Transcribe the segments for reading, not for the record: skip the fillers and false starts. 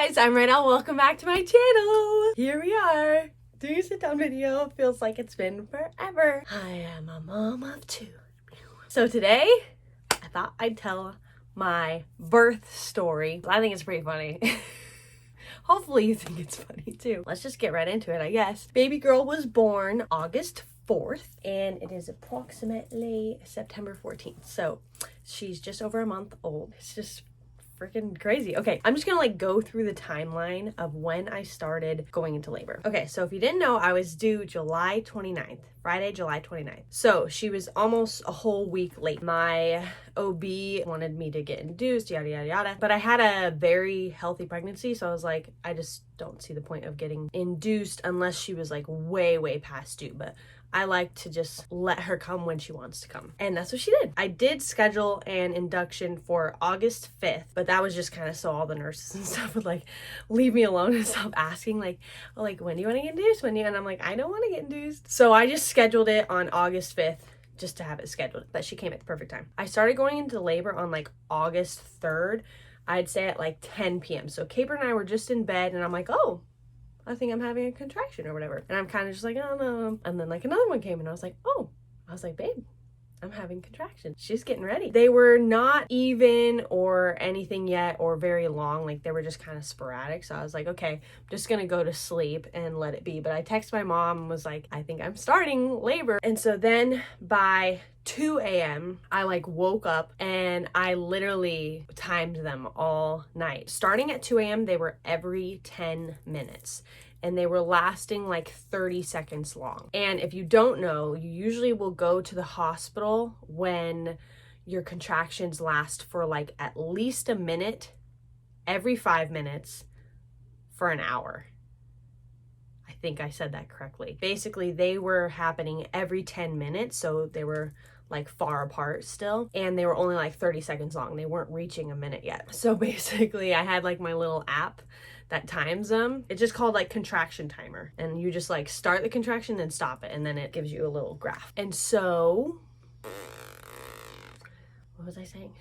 guys, I'm Rydel. Welcome back to my channel. Here we are doing a sit down video. Feels like it's been forever. I am a mom of two. So today I thought I'd tell my birth story. I think it's pretty funny. Hopefully you think it's funny too. Let's just get right into it, I guess. Baby girl was born August 4th and it is approximately September 14th. So she's just over a month old. It's just freaking crazy. Okay, I'm just gonna go through the timeline of when I started going into labor. Okay, so if you didn't know, I was due July 29th, Friday, July 29th. So she was almost a whole week late. My OB wanted me to get induced, yada, yada, yada. But I had a very healthy pregnancy. So I was like, I just don't see the point of getting induced unless she was like way, way past due. But I like to just let her come when she wants to come. And that's what she did. I did schedule an induction for August 5th, but that was just kind of so all the nurses and stuff would like leave me alone and stop asking like, when do you want to get induced? And I'm like, I don't want to get induced. So I just scheduled it on August 5th just to have it scheduled. But she came at the perfect time. I started going into labor on like August 3rd, I'd say at like 10 p.m. So Caper and I were just in bed and I'm like, oh, I think I'm having a contraction or whatever. And I'm kind of just like, oh no. And then like another one came and I was like, oh. I was like, babe, I'm having contractions. She's getting ready. They were not even or anything yet or very long. Like they were just kind of sporadic. So I was like, okay, I'm just gonna go to sleep and let it be. But I texted my mom and was like, I think I'm starting labor. And so then by 2 a.m. I like woke up and I literally timed them all night. Starting at 2 a.m. they were every 10 minutes. And they were lasting like 30 seconds long. And if you don't know, you usually will go to the hospital when your contractions last for like at least a minute, every 5 minutes, for an hour. I think I said that correctly. Basically, they were happening every 10 minutes, so they were like far apart still, and they were only like 30 seconds long. They weren't reaching a minute yet. So basically, I had like my little app that times them. It's just called like contraction timer, and you just like start the contraction and stop it, and then it gives you a little graph. And so what was I saying?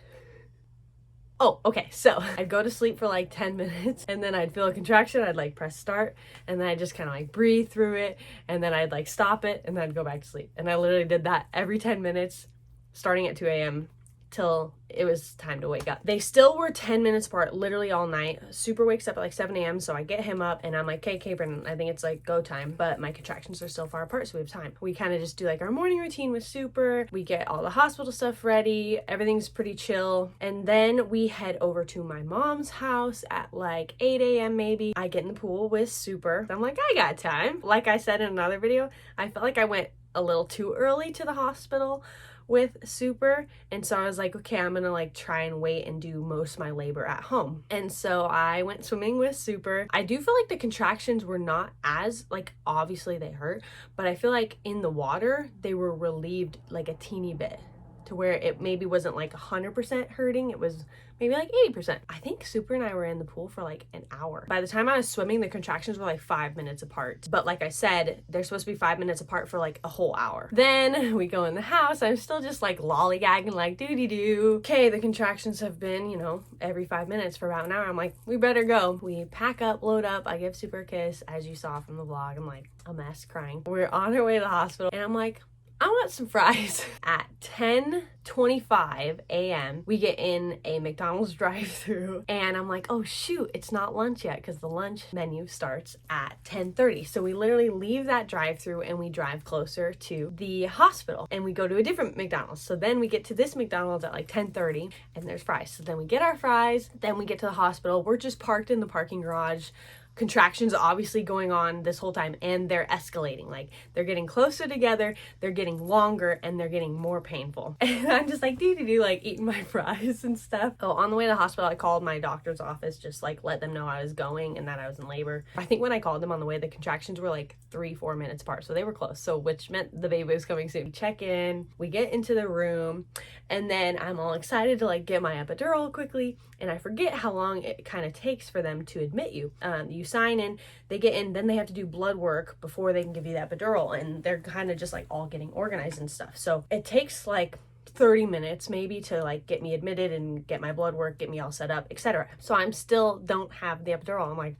Oh, okay, so I'd go to sleep for like 10 minutes and then I'd feel a contraction, I'd like press start, and then I just kind of like breathe through it, and then I'd like stop it, and then I'd go back to sleep. And I literally did that every 10 minutes starting at 2 a.m. till it was time to wake up. They still were 10 minutes apart literally all night. Super wakes up at like 7 a.m. so I get him up and I'm like, okay, Capron, I think it's like go time, but my contractions are still far apart, so we have time. We kind of just do like our morning routine with Super. We get all the hospital stuff ready. Everything's pretty chill. And then we head over to my mom's house at like 8 a.m. maybe. I get in the pool with Super. I'm like, I got time. Like I said in another video, I felt like I went a little too early to the hospital with Super, and so I was like, okay, I'm gonna like try and wait and do most of my labor at home. And so I went swimming with Super. I do feel like the contractions were not as like, obviously they hurt, but I feel like in the water they were relieved like a teeny bit to where it maybe wasn't like 100% hurting. It was maybe like 80%. I think Super and I were in the pool for like an hour. By the time I was swimming, the contractions were like 5 minutes apart. But like I said, they're supposed to be 5 minutes apart for like a whole hour. Then we go in the house. I'm still just like lollygagging like doo-dee-doo. Okay, the contractions have been, you know, every 5 minutes for about an hour. I'm like, we better go. We pack up, load up. I give Super a kiss. As you saw from the vlog, I'm like a mess crying. We're on our way to the hospital and I'm like, I want some fries. At 10:25 a.m. we get in a McDonald's drive-thru and I'm like, oh shoot, it's not lunch yet because the lunch menu starts at 10:30. So we literally leave that drive-thru and we drive closer to the hospital and we go to a different McDonald's. So then we get to this McDonald's at like 10:30 and there's fries. So then we get our fries, then we get to the hospital. We're just parked in the parking garage. Contractions obviously going on this whole time and they're escalating. Like they're getting closer together, they're getting longer, and they're getting more painful. And I'm just like doo-doo-doo, like eating my fries and stuff. Oh, on the way to the hospital, I called my doctor's office, just like let them know I was going and that I was in labor. I think when I called them on the way, the contractions were like 3-4 minutes apart, so they were close, so which meant the baby was coming soon. We check in, we get into the room, and then I'm all excited to like get my epidural quickly, and I forget how long it kind of takes for them to admit you. You sign in, they get in, then they have to do blood work before they can give you that epidural, and they're kind of just like all getting organized and stuff. So it takes like 30 minutes maybe to like get me admitted and get my blood work, get me all set up, etc. So I'm still don't have the epidural. I'm like,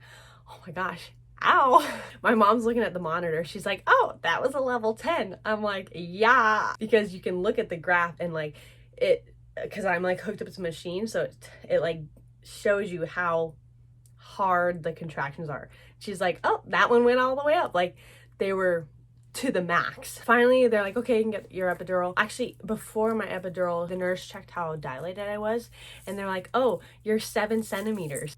oh my gosh, ow. My mom's looking at the monitor. She's like, oh, that was a level 10. I'm like, yeah, because you can look at the graph and like it, because I'm like hooked up to the machine, so it like shows you how hard the contractions are. She's like, oh, that one went all the way up. Like they were to the max. Finally, they're like, okay, you can get your epidural. Actually, before my epidural, the nurse checked how dilated I was, and they're like, oh, you're 7 centimeters.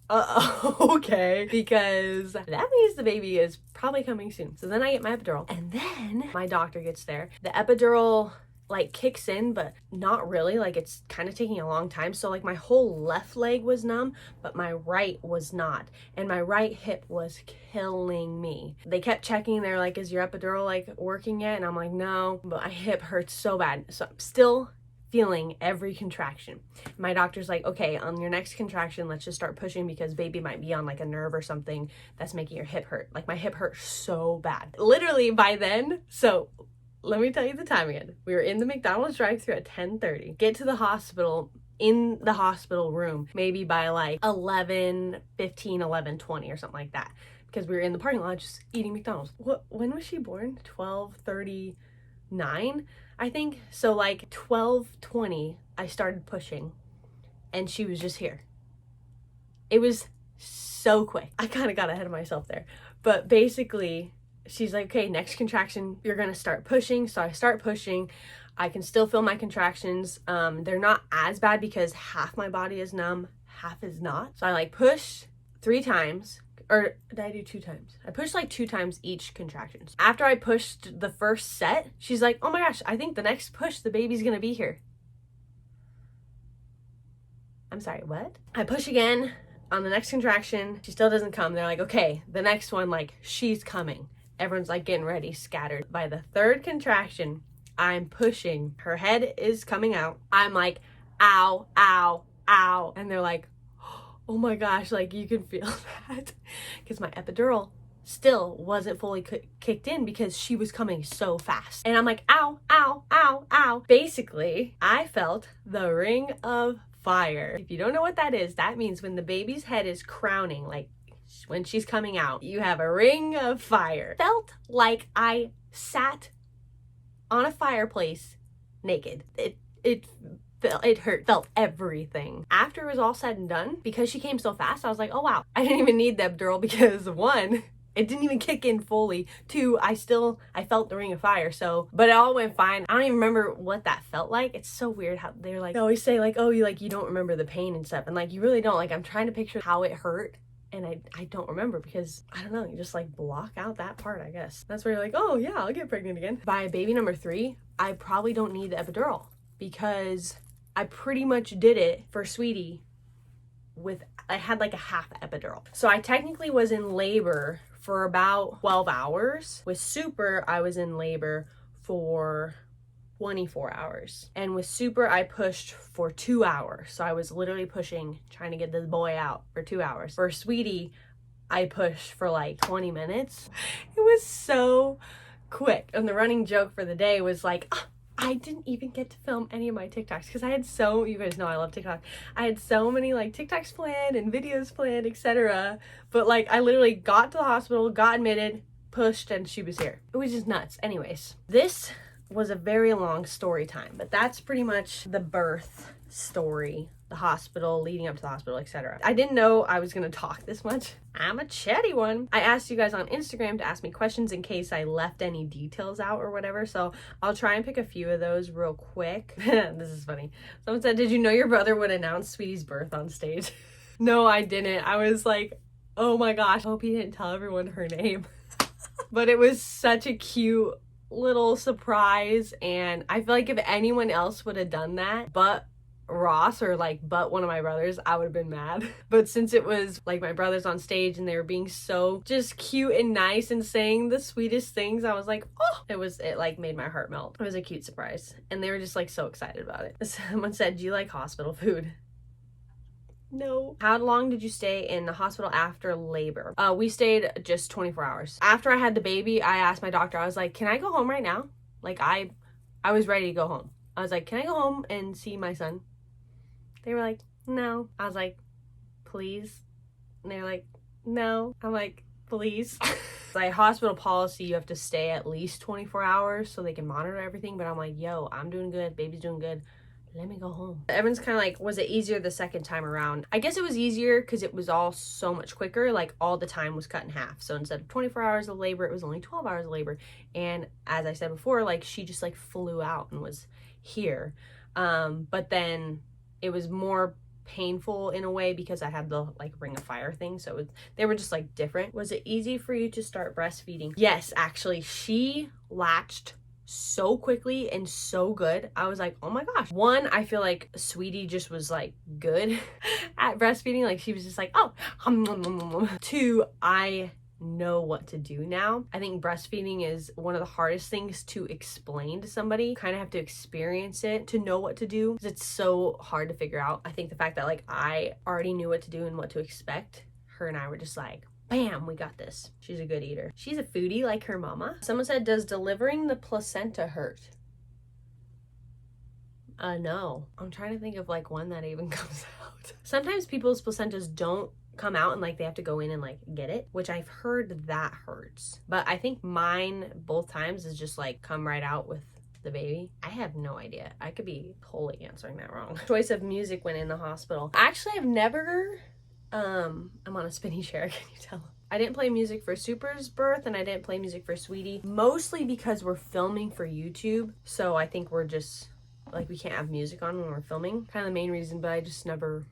Okay, because that means the baby is probably coming soon. So then I get my epidural, and then my doctor gets there. The epidural like kicks in, but not really. Like it's kind of taking a long time. So like my whole left leg was numb, but my right was not, and my right hip was killing me. They kept checking. They're like, is your epidural like working yet? And I'm like, no, but my hip hurts so bad. So I'm still feeling every contraction. My doctor's like, okay, on your next contraction, let's just start pushing because baby might be on like a nerve or something that's making your hip hurt. Like my hip hurt so bad. Literally by then, so let me tell you the time again. We were in the McDonald's drive-thru at 10:30. Get to the hospital, in the hospital room, maybe by like 11:15, 11:20 or something like that. Because we were in the parking lot just eating McDonald's. When was she born? 12:39, I think. So like 12:20, I started pushing and she was just here. It was so quick. I kind of got ahead of myself there. But basically, she's like, okay, next contraction, you're gonna start pushing. So I start pushing. I can still feel my contractions. They're not as bad because half my body is numb, half is not. So I like push 3 times, or did I do 2 times? I pushed like 2 times each contractions. After I pushed the first set, she's like, oh my gosh, I think the next push, the baby's gonna be here. I'm sorry, what? I push again on the next contraction. She still doesn't come. They're like, okay, the next one, like, she's coming. Everyone's like getting ready, scattered. By the 3rd contraction, I'm pushing. Her head is coming out. I'm like, ow, ow, ow. And they're like, oh my gosh, like you can feel that. Because my epidural still wasn't fully kicked in because she was coming so fast. And I'm like, ow, ow, ow, ow. Basically, I felt the ring of fire. If you don't know what that is, that means when the baby's head is crowning, like when she's coming out, you have a ring of fire. Felt like I sat on a fireplace naked. It hurt, felt everything. After it was all said and done, because she came so fast, I was like, oh wow, I didn't even need the epidural because 1, it didn't even kick in fully. 2, I felt the ring of fire. So, but it all went fine. I don't even remember what that felt like. It's so weird how they're like, they always say like, oh, you don't remember the pain and stuff. And like, you really don't. Like, I'm trying to picture how it hurt. And I don't remember because, I don't know, you just like block out that part, I guess. That's where you're like, oh yeah, I'll get pregnant again. By baby number 3, I probably don't need the epidural because I pretty much did it for Sweetie I had like a half epidural. So I technically was in labor for about 12 hours. With Super, I was in labor for 24 hours. And with Super, I pushed for 2 hours. So I was literally pushing, trying to get this boy out for 2 hours. For Sweetie, I pushed for like 20 minutes. It was so quick. And the running joke for the day was like, I didn't even get to film any of my TikToks because I had you guys know I love TikTok. I had so many like TikToks planned and videos planned, etc. But like I literally got to the hospital, got admitted, pushed, and she was here. It was just nuts. Anyways, this was a very long story time, but that's pretty much the birth story, the hospital, leading up to the hospital, etc. I didn't know I was going to talk this much. I'm a chatty one. I asked you guys on Instagram to ask me questions in case I left any details out or whatever, so I'll try and pick a few of those real quick. This is funny. Someone said, did you know your brother would announce Sweetie's birth on stage? No, I didn't. I was like, oh my gosh, I hope he didn't tell everyone her name. But it was such a cute little surprise, and I feel like if anyone else would have done that but Ross or but one of my brothers, I would have been mad. But since it was like my brothers on stage and they were being so just cute and nice and saying the sweetest things, I was like, oh, it like made my heart melt. It was a cute surprise and they were just like so excited about it. Someone said, do you like hospital food? No. How long did you stay in the hospital after labor? We stayed just 24 hours. After I had the baby, I asked my doctor, I was like, can I go home right now? Like I was ready to go home. I was like, can I go home and see my son? They were like, no. I was like, please? And they're like, no. I'm like, please. Like hospital policy, you have to stay at least 24 hours so they can monitor everything. But I'm like, yo, I'm doing good. Baby's doing good. Let me go home. Everyone's kind of like, was it easier the second time around? I guess it was easier because it was all so much quicker. Like all the time was cut in half. So instead of 24 hours of labor, it was only 12 hours of labor. And as I said before, like she just like flew out and was here. But then it was more painful in a way because I had the like ring of fire thing. So they were just like different. Was it easy for you to start breastfeeding? Yes, actually, she latched so quickly and so good. I was like, oh my gosh. One, I feel like Sweetie just was like good at breastfeeding. Like she was just like, oh. Two, I know what to do now. I think breastfeeding is one of the hardest things to explain to somebody. You kind of have to experience it to know what to do because it's so hard to figure out. I think the fact that like I already knew what to do and what to expect, her and I were just like, bam, we got this. She's a good eater. She's a foodie like her mama. Someone said, does delivering the placenta hurt? No. I'm trying to think of like when that even comes out. Sometimes people's placentas don't come out and like they have to go in and like get it, which I've heard that hurts. But I think mine both times is just like come right out with the baby. I have no idea. I could be totally answering that wrong. Choice of music when in the hospital. Actually, I've never I'm on a spinny chair, can you tell? I didn't play music for Super's birth and I didn't play music for Sweetie, mostly because we're filming for YouTube. So I think we're just like, we can't have music on when we're filming. Kind of the main reason, but I just never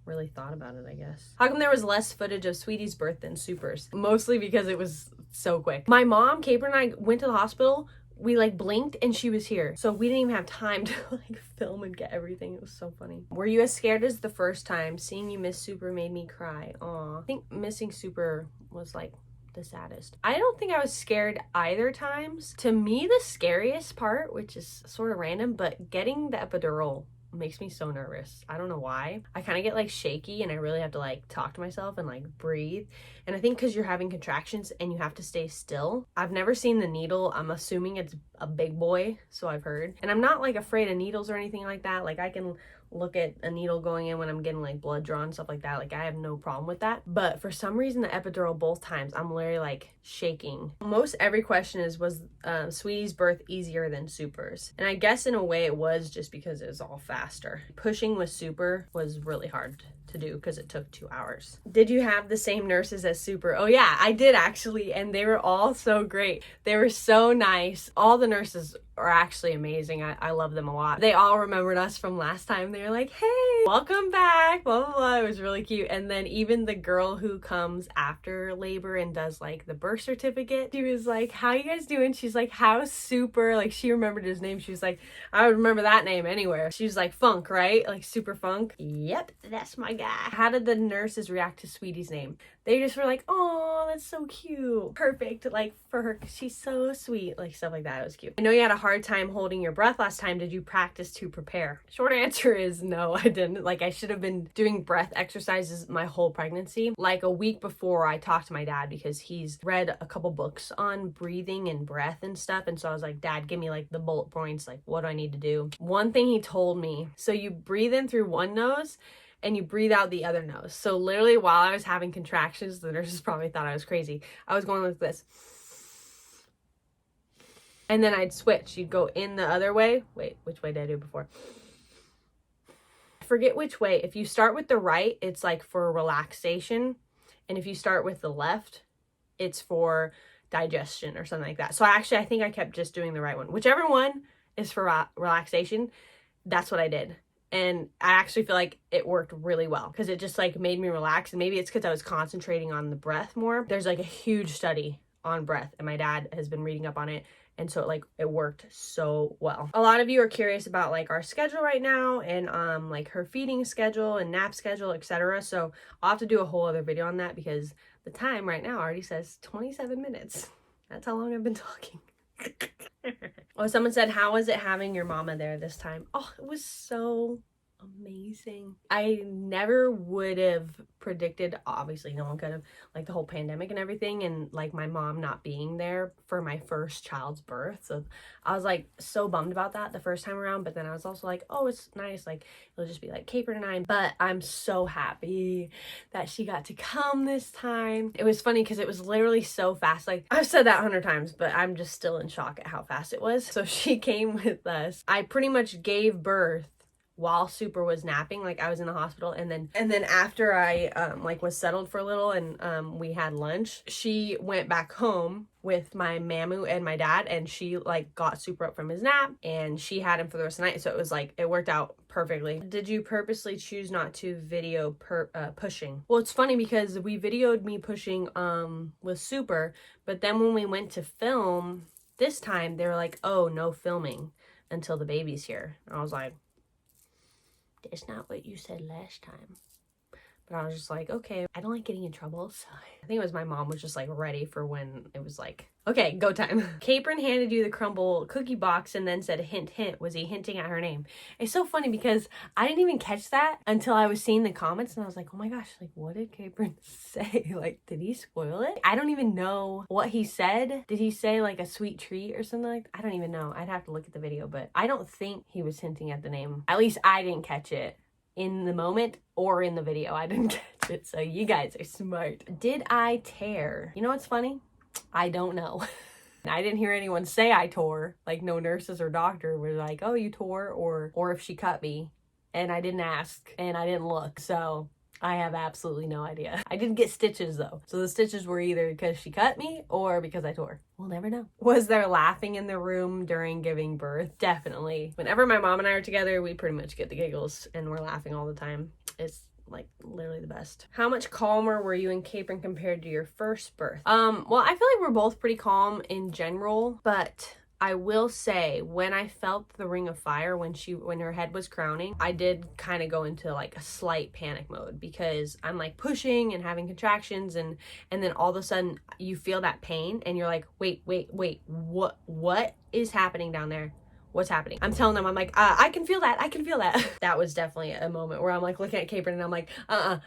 really thought about it, I guess. How come there was less footage of Sweetie's birth than Super's? Mostly because it was so quick. My mom, Caper, and I went to the hospital. We like blinked and she was here. So we didn't even have time to like film and get everything. It was so funny. Were you as scared as the first time? Seeing you miss Super made me cry. Aw. I think missing Super was like the saddest. I don't think I was scared either times. To me, the scariest part, which is sort of random, but getting the epidural makes me so nervous. I don't know why. I kind of get like shaky and I really have to like talk to myself and like breathe. And I think because you're having contractions and you have to stay still. I've never seen the needle. I'm assuming it's a big boy, so I've heard. And I'm not like afraid of needles or anything like that. Like I can look at a needle going in when I'm getting like blood drawn, stuff like that. Like I have no problem with that. But for some reason, the epidural both times, I'm literally like shaking. Most every question is, was Sweetie's birth easier than Super's? And I guess in a way it was, just because it was all faster. Pushing with Super was really hard to do because it took 2 hours. Did you have the same nurses as Super? Oh yeah, I did actually. And they were all so great. They were so nice. All the nurses are actually amazing. I love them a lot. They all remembered us from last time. They were like, hey, welcome back, blah, blah, blah. It was really cute. And then even the girl who comes after labor and does like the birth certificate, she was like, how you guys doing? She's like, how's Super? Like she remembered his name. She was like, I would remember that name anywhere. She was like, Funk, right? Like Super Funk. Yep, that's my guy. How did the nurses react to Sweetie's name? They just were like, oh, that's so cute. Perfect, like for her, 'cause she's so sweet. Like stuff like that. It was cute. I know you had a hard time holding your breath last time. Did you practice to prepare? Short answer is no, I didn't. Like I should have been doing breath exercises my whole pregnancy. Like a week before, I talked to my dad because he's read a couple books on breathing and breath and stuff. And so I was like, Dad, give me like the bullet points. Like what do I need to do? One thing he told me, so you breathe in through one nose and you breathe out the other nose. So literally while I was having contractions, the nurses probably thought I was crazy. I was going like this. And then I'd switch. You'd go in the other way. Wait, which way did I do before? I forget which way. If you start with the right, it's like for relaxation. And if you start with the left, it's for digestion or something like that. So I think I kept just doing the right one. Whichever one is for relaxation, that's what I did. And I actually feel like it worked really well because it just like made me relax. And maybe it's because I was concentrating on the breath more. There's like a huge study on breath and my dad has been reading up on it. And so it worked so well. A lot of you are curious about like our schedule right now and like her feeding schedule and nap schedule, etc. So I'll have to do a whole other video on that because the time right now already says 27 minutes. That's how long I've been talking. Oh, someone said, how was it having your mama there this time? Oh, it was so amazing. I never would have predicted, obviously no one could have, like the whole pandemic and everything, and like my mom not being there for my first child's birth. So I was like so bummed about that the first time around, but then I was also like, oh, it's nice, like it'll just be like Capron and I. But I'm so happy that she got to come this time. It was funny because it was literally so fast. Like I've said that 100 times, but I'm just still in shock at how fast it was. So she came with us. I pretty much gave birth while Super was napping. Like I was in the hospital, and then after I like was settled for a little and we had lunch, she went back home with my mamu and my dad, and she like got Super up from his nap and she had him for the rest of the night. So it was like, it worked out perfectly. Did you purposely choose not to video pushing? Well, it's funny because we videoed me pushing with Super, but then when we went to film this time, they were like, oh, no filming until the baby's here. And I was like, it's not what you said last time. But I was just like, okay, I don't like getting in trouble. So I think it was my mom was just like ready for when it was like, okay, go time. Capron handed you the crumble cookie box and then said, hint, hint. Was he hinting at her name? It's so funny because I didn't even catch that until I was seeing the comments, and I was like, oh my gosh, like what did Capron say? Like, did he spoil it? I don't even know what he said. Did he say like a sweet treat or something like that? I don't even know. I'd have to look at the video, but I don't think he was hinting at the name. At least I didn't catch it in the moment or in the video. I didn't catch it, so you guys are smart. Did I tear? You know what's funny? I don't know. I didn't hear anyone say I tore. Like no nurses or doctor were like, oh, you tore, or if she cut me. And I didn't ask and I didn't look, so I have absolutely no idea. I did get stitches though. So the stitches were either because she cut me or because I tore. We'll never know. Was there laughing in the room during giving birth? Definitely. Whenever my mom and I are together, we pretty much get the giggles and we're laughing all the time. It's like literally the best. How much calmer were you in Capron compared to your first birth? Well, I feel like we're both pretty calm in general, but I will say when I felt the ring of fire when her head was crowning, I did kind of go into like a slight panic mode because I'm like pushing and having contractions, and then all of a sudden you feel that pain and you're like, wait, what is happening down there? What's happening? I'm telling them, I'm like, I can feel that. That was definitely a moment where I'm like looking at Capron and I'm like, ow.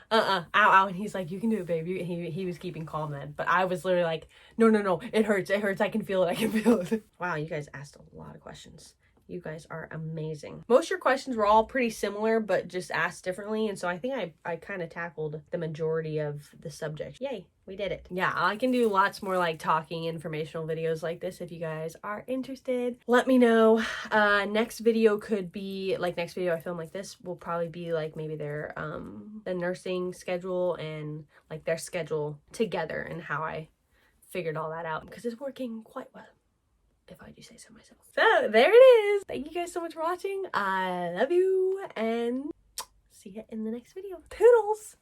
And he's like, you can do it, babe. He was keeping calm then. But I was literally like, no, it hurts. I can feel it. Wow, you guys asked a lot of questions. You guys are amazing. Most of your questions were all pretty similar, but just asked differently. And so I think I kind of tackled the majority of the subject. Yay, we did it. Yeah, I can do lots more like talking informational videos like this if you guys are interested. Let me know. Next video could be like, next video I film like this will probably be like maybe their the nursing schedule and like their schedule together and how I figured all that out, because it's working quite well, if I do say so myself. So there it is. Thank you guys so much for watching. I love you and see you in the next video. Toodles!